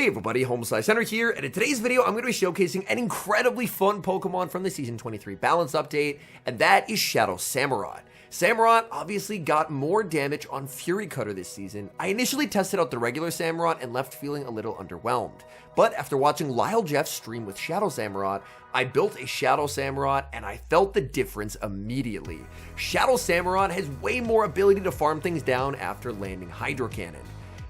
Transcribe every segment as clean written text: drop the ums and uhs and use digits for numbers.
Hey everybody, HomeSliceHenry here, and in today's video, I'm going to be showcasing an incredibly fun Pokemon from the Season 23 Balance Update, and that is Shadow Samurott. Samurott obviously got more damage on Fury Cutter this season. I initially tested out the regular Samurott and left feeling a little underwhelmed, but after watching Lyle Jeff's stream with Shadow Samurott, I built a Shadow Samurott and I felt the difference immediately. Shadow Samurott has way more ability to farm things down after landing Hydro Cannon.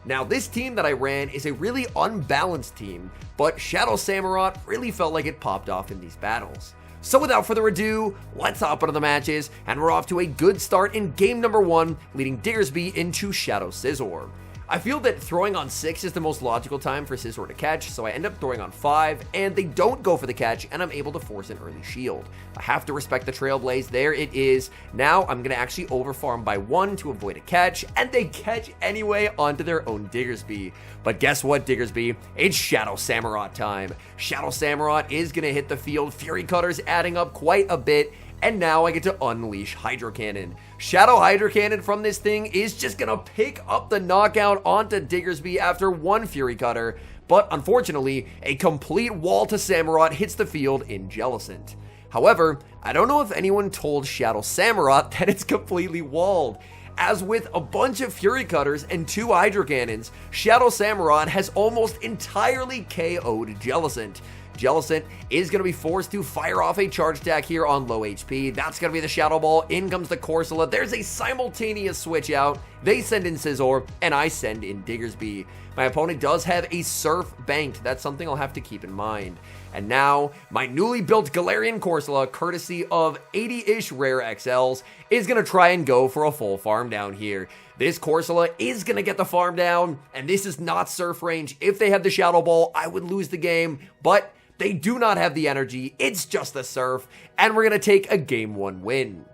Now, this team that I ran is a really unbalanced team, but Shadow Samurott really felt like it popped off in these battles. So without further ado, let's hop into the matches, and we're off to a good start in game number 1, leading Diggersby into Shadow Scizor. I feel that throwing on 6 is the most logical time for Scizor to catch, so I end up throwing on 5, and they don't go for the catch, and I'm able to force an early shield. I have to respect the Trailblaze, there it is. Now I'm going to actually overfarm by 1 to avoid a catch, and they catch anyway onto their own Diggersby. But guess what, Diggersby? It's Shadow Samurott time. Shadow Samurott is going to hit the field, Fury Cutter's adding up quite a bit, and now I get to unleash Hydro Cannon. Shadow Hydro Cannon from this thing is just gonna pick up the knockout onto Diggersby after one Fury Cutter, but unfortunately, a complete wall to Samurott hits the field in Jellicent. However, I don't know if anyone told Shadow Samurott that it's completely walled. As with a bunch of Fury Cutters and 2 Hydro Cannons, Shadow Samurott has almost entirely KO'd Jellicent. Jellicent is going to be forced to fire off a charge attack here on low HP. That's going to be the Shadow Ball. In comes the Corsola. There's a simultaneous switch out. They send in Scizor, and I send in Diggersby. My opponent does have a Surf banked. That's something I'll have to keep in mind. And now, my newly built Galarian Corsola, courtesy of 80-ish rare XLs, is going to try and go for a full farm down here. This Corsola is going to get the farm down, and this is not Surf range. If they had the Shadow Ball, I would lose the game, but they do not have the energy. It's just the Surf, and we're going to take a game 1 win.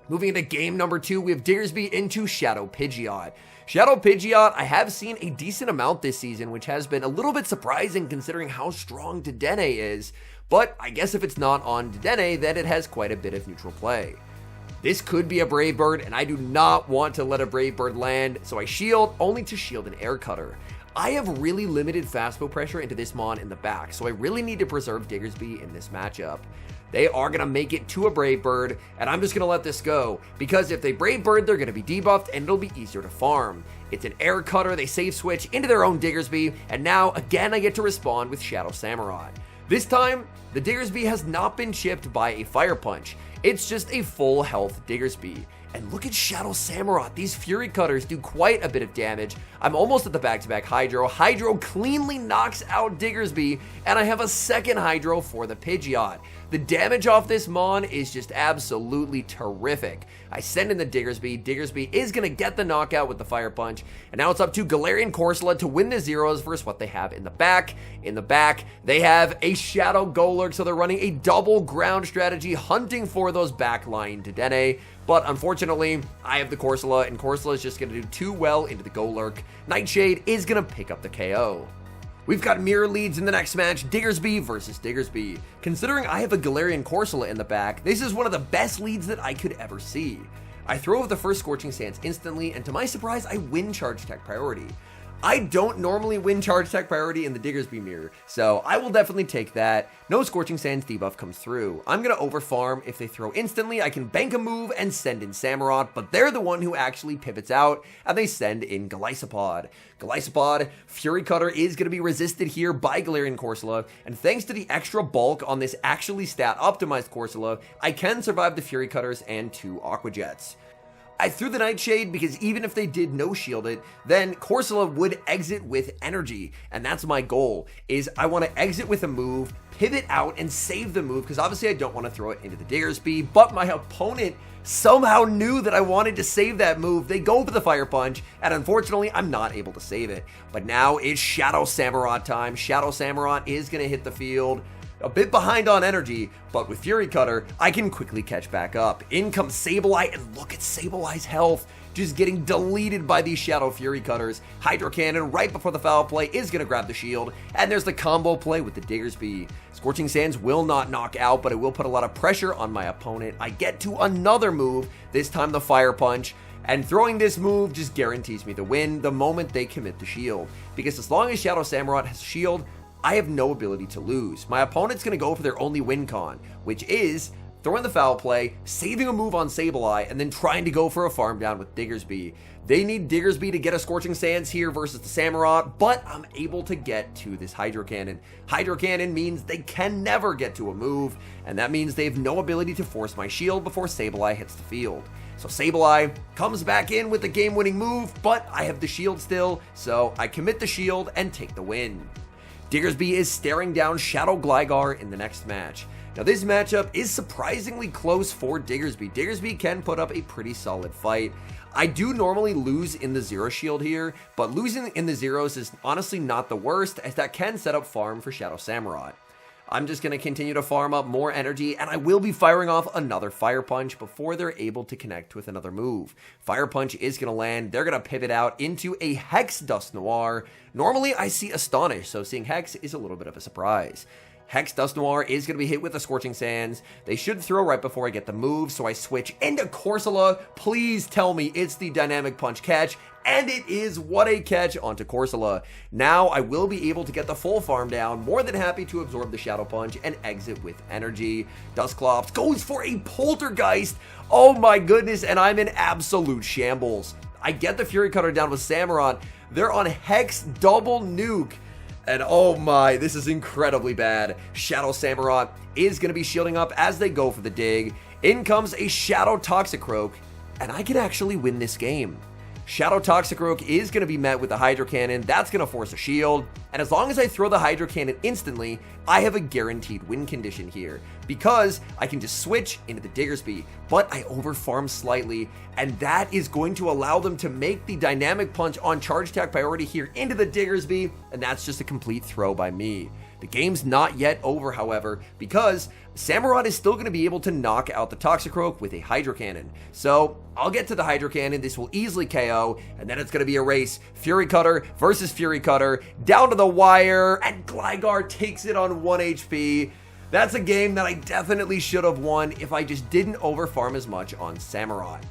Moving into game number 2, we have Diggersby into Shadow Pidgeot. Shadow Pidgeot, I have seen a decent amount this season, which has been a little bit surprising considering how strong Dedenne is, but I guess if it's not on Dedenne, then it has quite a bit of neutral play. This could be a Brave Bird, and I do not want to let a Brave Bird land, so I shield, only to shield an Air Cutter. I have really limited fastball pressure into this Mon in the back, so I really need to preserve Diggersby in this matchup. They are going to make it to a Brave Bird, and I'm just going to let this go, because if they Brave Bird, they're going to be debuffed, and it'll be easier to farm. It's an Air Cutter, they save switch into their own Diggersby, and now, again, I get to respond with Shadow Samurott. This time, the Diggersby has not been chipped by a Fire Punch. It's just a full health Diggersby. And look at Shadow Samurott. These Fury Cutters do quite a bit of damage. I'm almost at the back-to-back Hydro. Hydro cleanly knocks out Diggersby, and I have a second Hydro for the Pidgeot. The damage off this Mon is just absolutely terrific. I send in the Diggersby. Diggersby is going to get the knockout with the Fire Punch. And now it's up to Galarian Corsola to win the zeros versus what they have in the back. In the back, they have a Shadow Golurk, so they're running a double ground strategy, hunting for those backline Dedenne. But unfortunately, I have the Corsola, and Corsola is just going to do too well into the Golurk. Nightshade is going to pick up the KO. We've got mirror leads in the next match, Diggersby versus Diggersby. Considering I have a Galarian Corsola in the back, this is one of the best leads that I could ever see. I throw with the first Scorching Sands instantly, and to my surprise, I win Charge Attack priority. I don't normally win Charge Attack priority in the Diggersby mirror, so I will definitely take that. No Scorching Sands debuff comes through. I'm going to overfarm. If they throw instantly, I can bank a move and send in Samurott, but they're the one who actually pivots out, and they send in Golisopod. Golisopod, Fury Cutter is going to be resisted here by Galarian Corsola, and thanks to the extra bulk on this actually stat-optimized Corsola, I can survive the Fury Cutters and 2 Aqua Jets. I threw the Nightshade because even if they did no shield it, then Corsola would exit with energy, and that's my goal, is I want to exit with a move, pivot out, and save the move, because obviously I don't want to throw it into the Diggersby, but my opponent somehow knew that I wanted to save that move. They go for the Fire Punch, and unfortunately, I'm not able to save it. But now it's Shadow Samurott time. Shadow Samurott is going to hit the field. A bit behind on energy, but with Fury Cutter, I can quickly catch back up. In comes Sableye, and look at Sableye's health, just getting deleted by these Shadow Fury Cutters. Hydro Cannon right before the foul play is going to grab the shield, and there's the combo play with the Diggersby. Scorching Sands will not knock out, but it will put a lot of pressure on my opponent. I get to another move, this time the Fire Punch. And throwing this move just guarantees me the win the moment they commit the shield. Because as long as Shadow Samurott has shield, I have no ability to lose. My opponent's going to go for their only win con, which is throwing the foul play, saving a move on Sableye, and then trying to go for a farm down with Diggersby. They need Diggersby to get a Scorching Sands here versus the Samurott, but I'm able to get to this Hydro Cannon. Hydro Cannon means they can never get to a move, and that means they have no ability to force my shield before Sableye hits the field. So Sableye comes back in with the game-winning move, but I have the shield still, so I commit the shield and take the win. Diggersby is staring down Shadow Gligar in the next match. Now this matchup is surprisingly close for Diggersby. Diggersby can put up a pretty solid fight. I do normally lose in the zero shield here, but losing in the zeros is honestly not the worst, as that can set up farm for Shadow Samurott. I'm just going to continue to farm up more energy, and I will be firing off another Fire Punch before they're able to connect with another move. Fire Punch is going to land. They're going to pivot out into a Hex Dusknoir. Normally, I see Astonish, so seeing Hex is a little bit of a surprise. Hex Dusknoir is going to be hit with the Scorching Sands. They should throw right before I get the move, so I switch into Corsola. Please tell me it's the Dynamic Punch catch. And it is. What a catch onto Corsola. Now I will be able to get the full farm down. More than happy to absorb the Shadow Punch and exit with energy. Dusclops goes for a Poltergeist. Oh my goodness, and I'm in absolute shambles. I get the Fury Cutter down with Samurott. They're on Hex double nuke. And oh my, this is incredibly bad. Shadow Samurott is going to be shielding up as they go for the dig. In comes a Shadow Toxicroak, and I can actually win this game. Shadow Toxicroak is going to be met with the Hydro Cannon. That's going to force a shield. And as long as I throw the Hydro Cannon instantly, I have a guaranteed win condition here, because I can just switch into the Diggersby, but I overfarm slightly, and that is going to allow them to make the Dynamic Punch on Charge Attack priority here into the Diggersby, and that's just a complete throw by me. The game's not yet over, however, because Samurott is still going to be able to knock out the Toxicroak with a Hydro Cannon. So I'll get to the Hydro Cannon. This will easily KO, and then it's going to be a race. Fury Cutter versus Fury Cutter, down to the wire, and Gligar takes it on 1 HP. That's a game that I definitely should have won if I just didn't overfarm as much on Samurott.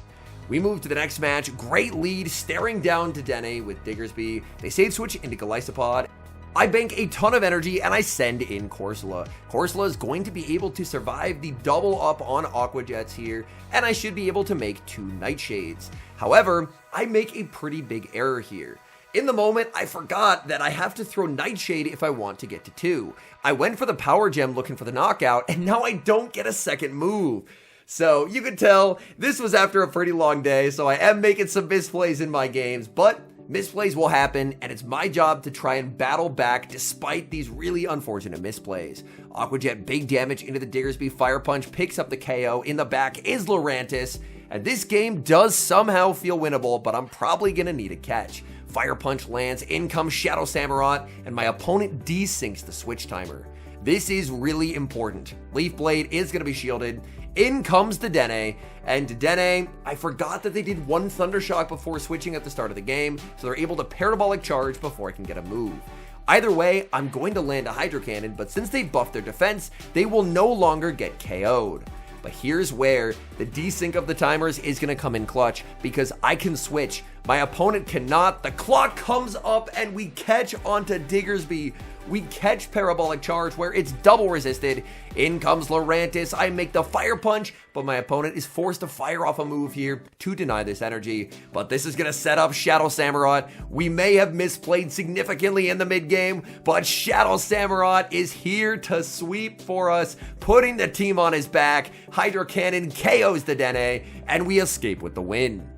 We move to the next match. Great lead, staring down to Dedenne with Diggersby. They save switch into Golisopod. I bank a ton of energy and I send in Corsola. Corsola is going to be able to survive the double up on Aqua Jets here, and I should be able to make 2 Nightshades. However, I make a pretty big error here. In the moment, I forgot that I have to throw Nightshade if I want to get to 2. I went for the Power Gem looking for the knockout, and now I don't get a second move. So you could tell this was after a pretty long day, so I am making some misplays in my games, but misplays will happen, and it's my job to try and battle back despite these really unfortunate misplays. Aqua Jet, big damage into the Diggersby. Fire Punch picks up the KO. In the back is Lurantis, and this game does somehow feel winnable, but I'm probably going to need a catch. Fire Punch lands, in comes Shadow Samurott, and my opponent desyncs the switch timer. This is really important. Leaf Blade is going to be shielded. In comes Dedenne, and Dedenne, I forgot that they did 1 Thundershock before switching at the start of the game, so they're able to Parabolic Charge before I can get a move. Either way, I'm going to land a Hydro Cannon, but since they buffed their defense, they will no longer get KO'd. But here's where the desync of the timers is going to come in clutch, because I can switch. My opponent cannot. The clock comes up and we catch onto Diggersby. We catch Parabolic Charge where it's double resisted. In comes Lurantis. I make the Fire Punch, but my opponent is forced to fire off a move here to deny this energy. But this is going to set up Shadow Samurott. We may have misplayed significantly in the mid game, but Shadow Samurott is here to sweep for us, putting the team on his back. Hydro Cannon KOs the Dedenne, and we escape with the win.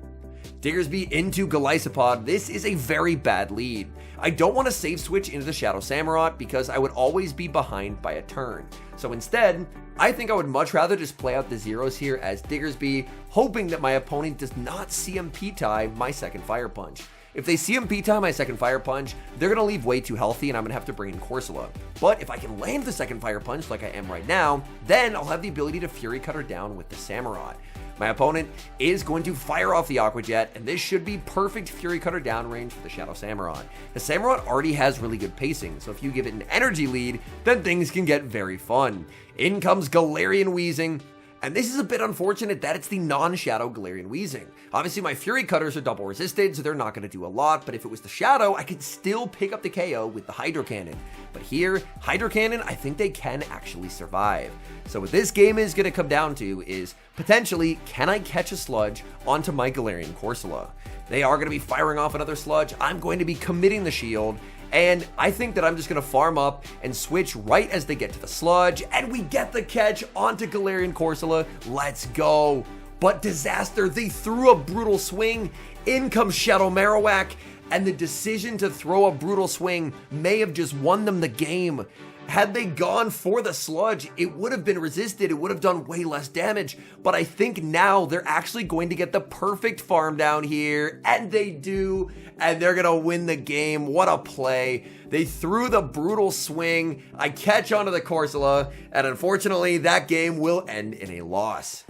Diggersby into Golisopod. This is a very bad lead. I don't want to save switch into the Shadow Samurott because I would always be behind by a turn. So instead, I think I would much rather just play out the zeros here as Diggersby, hoping that my opponent does not CMP tie my second Fire Punch. If they CMP tie my second Fire Punch, they're going to leave way too healthy and I'm going to have to bring in Corsola. But if I can land the second Fire Punch like I am right now, then I'll have the ability to Fury Cutter down with the Samurott. My opponent is going to fire off the Aqua Jet, and this should be perfect Fury Cutter down range for the Shadow Samurott. The Samurott already has really good pacing, so if you give it an energy lead, then things can get very fun. In comes Galarian Weezing, And this is a bit unfortunate that it's the non-Shadow Galarian Weezing. Obviously, my Fury Cutters are double resisted, so they're not going to do a lot, but if it was the Shadow, I could still pick up the KO with the Hydro Cannon. But here, Hydro Cannon, I think they can actually survive. So what this game is going to come down to is, potentially, can I catch a Sludge onto my Galarian Corsola? They are going to be firing off another Sludge. I'm going to be committing the shield. And I think that I'm just going to farm up and switch right as they get to the Sludge. And we get the catch onto Galarian Corsola. Let's go. But disaster. They threw a brutal swing. In comes Shadow Marowak. And the decision to throw a brutal swing may have just won them the game. Had they gone for the Sludge, it would have been resisted. It would have done way less damage. But I think now they're actually going to get the perfect farm down here. And they do. And they're going to win the game. What a play. They threw the brutal swing. I catch onto the Corsola. And unfortunately, that game will end in a loss.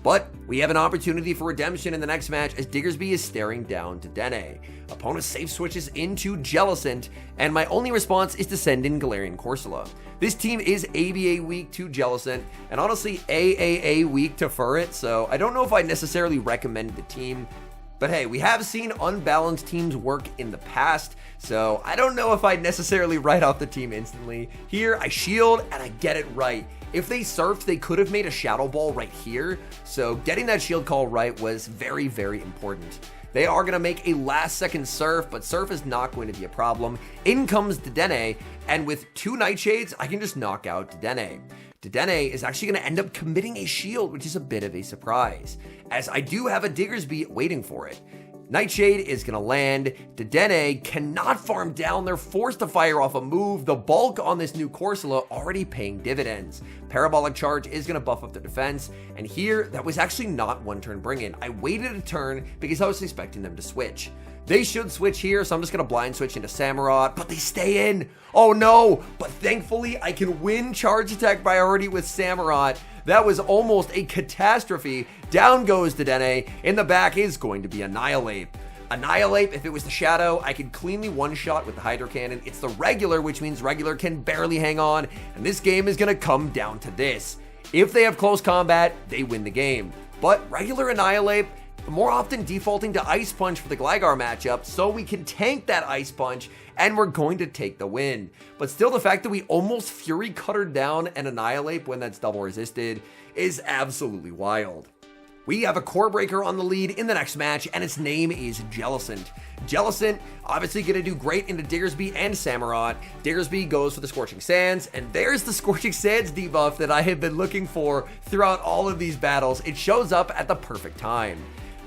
But we have an opportunity for redemption in the next match as Diggersby is staring down to Dedenne. Opponent safe switches into Jellicent, and my only response is to send in Galarian Corsola. This team is ABA weak to Jellicent, and honestly AAA weak to Furret, so I don't know if I necessarily recommend the team. But hey, we have seen unbalanced teams work in the past, so I don't know if I'd necessarily write off the team instantly. Here, I shield, and I get it right. If they surfed, they could have made a Shadow Ball right here, so getting that shield call right was very, very important. They are going to make a last-second surf, but surf is not going to be a problem. In comes Dedenne, and with 2 Nightshades, I can just knock out Dedenne. Dedenne is actually going to end up committing a shield, which is a bit of a surprise, as I do have a Diggersby waiting for it. Nightshade is going to land. Dedenne cannot farm down. They're forced to fire off a move. The bulk on this new Corsola already paying dividends. Parabolic Charge is going to buff up their defense. And here, that was actually not one turn bring in. I waited a turn because I was expecting them to switch. They should switch here, so I'm just going to blind switch into Samurott, but they stay in. Oh no, but thankfully I can win charge attack priority with Samurott. That was almost a catastrophe. Down goes Dedenne. In the back is going to be Annihilape. Annihilape, if it was the Shadow, I could cleanly one-shot with the Hydro Cannon. It's the regular, which means regular can barely hang on, and this game is going to come down to this. If they have close combat, they win the game. But regular Annihilape, more often defaulting to Ice Punch for the Gligar matchup, so we can tank that Ice Punch, and we're going to take the win. But still, the fact that we almost Fury Cuttered down an Annihilape when that's double resisted is absolutely wild. We have a Core Breaker on the lead in the next match, and its name is Jellicent. Jellicent, obviously going to do great into Diggersby and Samurott. Diggersby goes for the Scorching Sands, and there's the Scorching Sands debuff that I have been looking for throughout all of these battles. It shows up at the perfect time.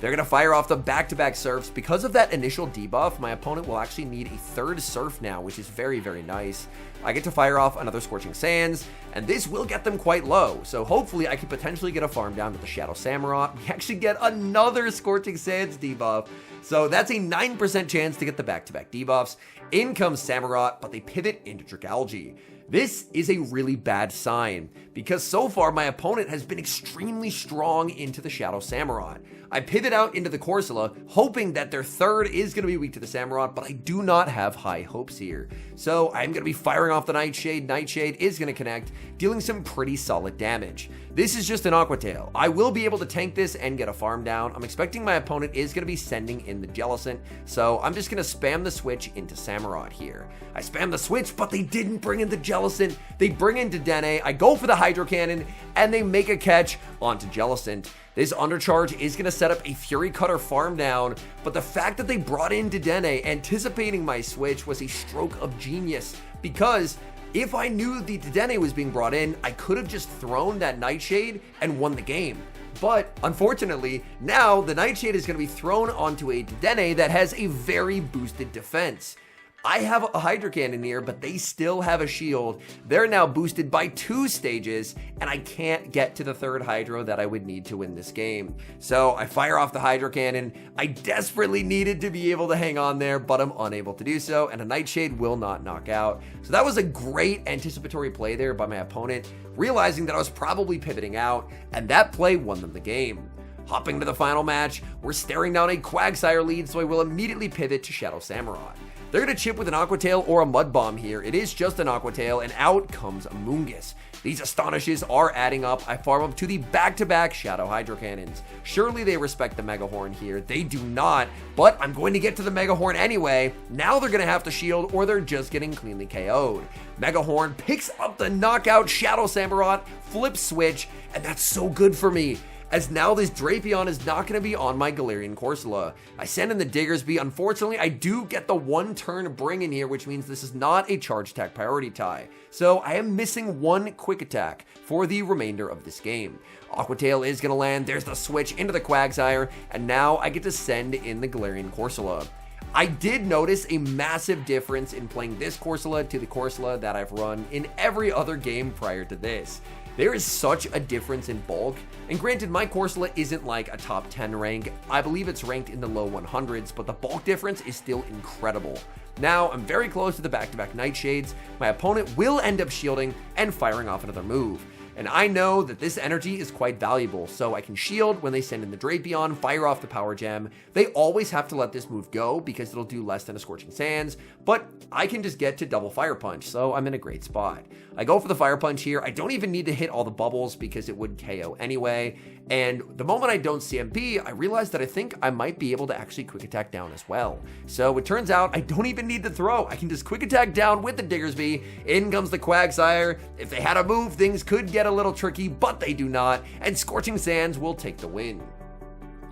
They're going to fire off the back-to-back surfs. Because of that initial debuff, my opponent will actually need a third surf now, which is very, very nice. I get to fire off another Scorching Sands, and this will get them quite low. So hopefully I can potentially get a farm down with the Shadow Samurott. We actually get another Scorching Sands debuff. So that's a 9% chance to get the back-to-back debuffs. In comes Samurott, but they pivot into Dragalge. This is a really bad sign, because so far my opponent has been extremely strong into the Shadow Samurott. I pivot out into the Corsola, hoping that their third is going to be weak to the Samurott, but I do not have high hopes here. So I'm going to be firing off the Nightshade. Nightshade is going to connect, dealing some pretty solid damage. This is just an Aqua Tail. I will be able to tank this and get a farm down. I'm expecting my opponent is going to be sending in the Jellicent, so I'm just going to spam the switch into Samurott here. I spam the switch, but they didn't bring in the Jellicent. They bring in Dedenne. I go for the Hydro Cannon, and they make a catch onto Jellicent. This undercharge is going to set up a Fury Cutter farm down, but the fact that they brought in Dedenne anticipating my switch was a stroke of genius, because if I knew the Dedenne was being brought in, I could have just thrown that Nightshade and won the game. But unfortunately, now the Nightshade is going to be thrown onto a Dedenne that has a very boosted defense. I have a Hydro Cannon here, but they still have a shield. They're now boosted by 2 stages, and I can't get to the third Hydro that I would need to win this game. So I fire off the Hydro Cannon. I desperately needed to be able to hang on there, but I'm unable to do so, and a Nightshade will not knock out. So that was a great anticipatory play there by my opponent, realizing that I was probably pivoting out, and that play won them the game. Hopping to the final match, we're staring down a Quagsire lead, so I will immediately pivot to Shadow Samurott. They're going to chip with an Aqua Tail or a Mud Bomb here. It is just an Aqua Tail, and out comes a Moongus. These Astonishes are adding up. I farm up to the back-to-back Shadow Hydro Cannons. Surely they respect the Mega Horn here. They do not, but I'm going to get to the Mega Horn anyway. Now they're going to have to shield, or they're just getting cleanly KO'd. Mega Horn picks up the knockout Shadow Samurott, flip switch, and that's so good for me, as now this Drapion is not going to be on my Galarian Corsola. I send in the Diggersby. Unfortunately, I do get the one turn bring in here, which means this is not a charge attack priority tie. So I am missing one quick attack for the remainder of this game. Aqua Tail is going to land. There's the switch into the Quagsire, and now I get to send in the Galarian Corsola. I did notice a massive difference in playing this Corsola to the Corsola that I've run in every other game prior to this. There is such a difference in bulk, and granted, my Corsola isn't like a top 10 rank. I believe it's ranked in the low 100s, but the bulk difference is still incredible. Now, I'm very close to the back-to-back Nightshades. My opponent will end up shielding and firing off another move. And I know that this energy is quite valuable, so I can shield when they send in the Drapion, fire off the Power Gem. They always have to let this move go because it'll do less than a Scorching Sands, but I can just get to double Fire Punch, so I'm in a great spot. I go for the Fire Punch here. I don't even need to hit all the bubbles because it would KO anyway. And the moment I don't CMP, I realize that I think I might be able to actually Quick Attack down as well. So it turns out I don't even need to throw. I can just Quick Attack down with the Diggersby. In comes the Quagsire. If they had a move, things could get a little tricky, but they do not, and Scorching Sands will take the win.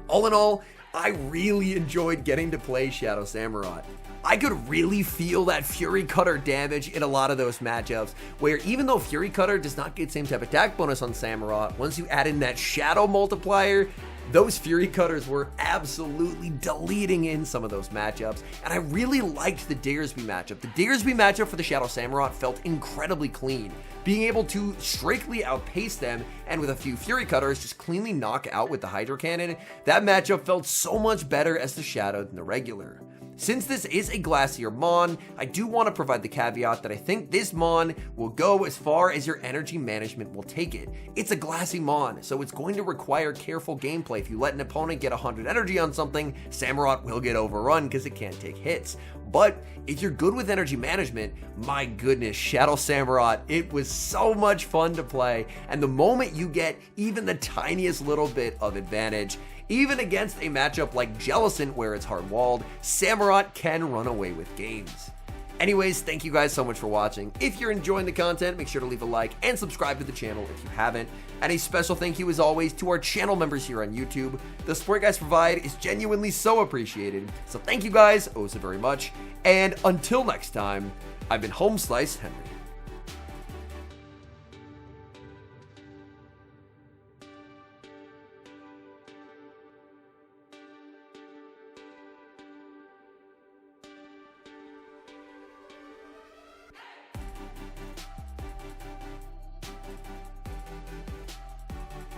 All in all, I really enjoyed getting to play Shadow Samurott. I could really feel that Fury Cutter damage in a lot of those matchups, where even though Fury Cutter does not get same type attack bonus on Samurott, once you add in that Shadow multiplier, those Fury Cutters were absolutely deleting in some of those matchups, and I really liked the Diggersby matchup. The Diggersby matchup for the Shadow Samurott felt incredibly clean. Being able to strictly outpace them, and with a few Fury Cutters, just cleanly knock out with the Hydro Cannon, that matchup felt so much better as the Shadow than the regular. Since this is a Glacier Mon, I do want to provide the caveat that I think this Mon will go as far as your energy management will take it. It's a Glassy Mon, so it's going to require careful gameplay. If you let an opponent get 100 energy on something, Samurott will get overrun because it can't take hits. But if you're good with energy management, my goodness, Shadow Samurott, it was so much fun to play. And the moment you get even the tiniest little bit of advantage, even against a matchup like Jellicent where it's hard-walled, Samurott can run away with games. Anyways, thank you guys so much for watching. If you're enjoying the content, make sure to leave a like and subscribe to the channel if you haven't. And a special thank you as always to our channel members here on YouTube. The support you guys provide is genuinely so appreciated. So thank you guys oh so very much. And until next time, I've been HomeSliceHenry.